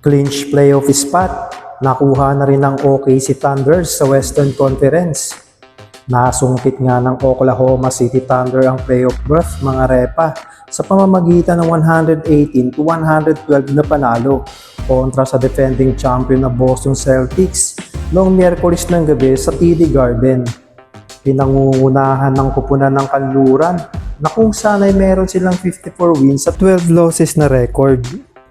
Clinch playoff spot, nakuha na rin ng OKC Thunder sa Western Conference. Nasungkit nga ng Oklahoma City Thunder ang playoff berth mga repa sa pamamagitan ng 118-112 na panalo kontra sa defending champion na Boston Celtics noong Miyerkules ng gabi sa TD Garden. Pinangungunahan ng kupunan ng kanluran na kung saan ay meron silang 54 wins sa 12 losses na record.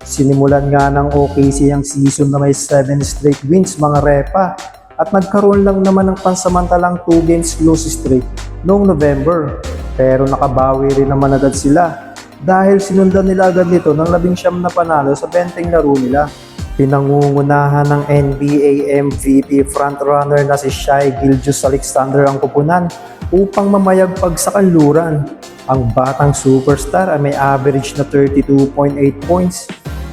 Sinimulan nga ng OKC ang season na may 7 straight wins mga repa at nagkaroon lang naman ng pansamantalang 2 games losing streak noong November, pero nakabawi rin naman agad sila dahil sinundan nila agad nito ng 19 na panalo sa 20 laro nila. Pinangungunahan ng NBA MVP frontrunner na si Shai Gilgeous-Alexander ang kupunan upang mamayagpag sa kanluran. Ang batang superstar ay may average na 32.8 points,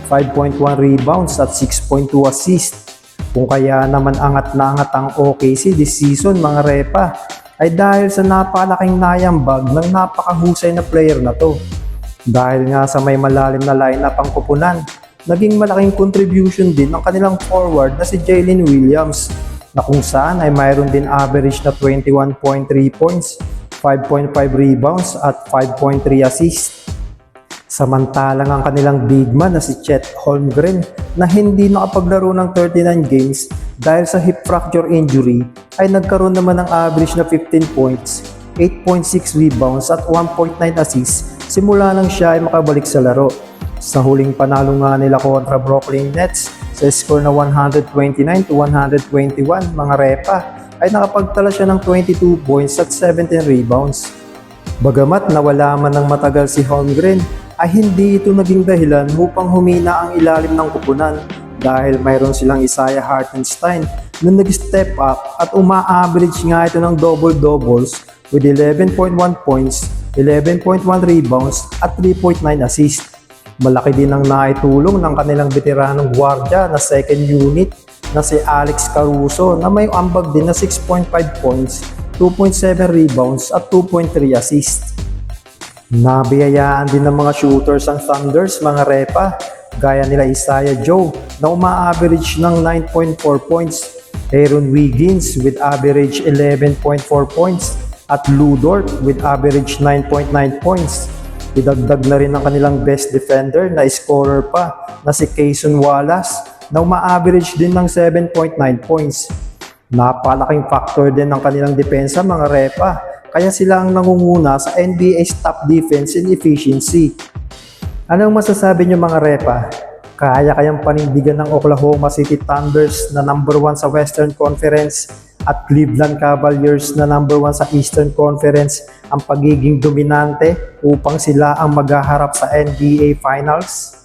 5.1 rebounds at 6.2 assists. Kung kaya naman angat na angat ang OKC this season mga repa ay dahil sa napakalaking nayambag ng napakahusay na player na to. Dahil nga sa may malalim na lineup ang kupunan, naging malaking contribution din ng kanilang forward na si Jalen Williams na kung saan ay mayroon din average na 21.3 points, 5.5 rebounds at 5.3 assists. Samantalang ang kanilang big man na si Chet Holmgren na hindi nakapaglaro ng 39 games dahil sa hip fracture injury ay nagkaroon naman ng average na 15 points, 8.6 rebounds at 1.9 assists simula nang siya ay makabalik sa laro. Sa huling panalo nga nila kontra Brooklyn Nets sa score na 129-121 mga repa ay nakapagtala siya ng 22 points at 17 rebounds. Bagamat nawala man ng matagal si Holmgren ay hindi ito naging dahilan upang humina ang ilalim ng kupunan dahil mayroon silang Isaiah Hartenstein na nag-step up at uma-average nga ito ng double-doubles with 11.1 points, 11.1 rebounds at 3.9 assists. Malaki din ang naitulong ng kanilang veteranong gwardiya na second unit na si Alex Caruso na may ambag din na 6.5 points, 2.7 rebounds at 2.3 assists. Nabiyayaan din ng mga shooters ang Thunders mga repa gaya nila Isaiah Joe na uma-average ng 9.4 points, Aaron Wiggins with average 11.4 points at Lu Dort with average 9.9 points. Idagdag na rin ang kanilang best defender na scorer pa na si Cason Wallace na uma-average din ng 7.9 points. Napalaking factor din ng kanilang depensa mga repa kaya sila ang nangunguna sa NBA's top defense in efficiency. Anong masasabi niyo mga repa? Kaya kayang panindigan ng Oklahoma City Thunders na number 1 sa Western Conference at Cleveland Cavaliers na number 1 sa Eastern Conference ang pagiging dominante upang sila ang maghaharap sa NBA Finals?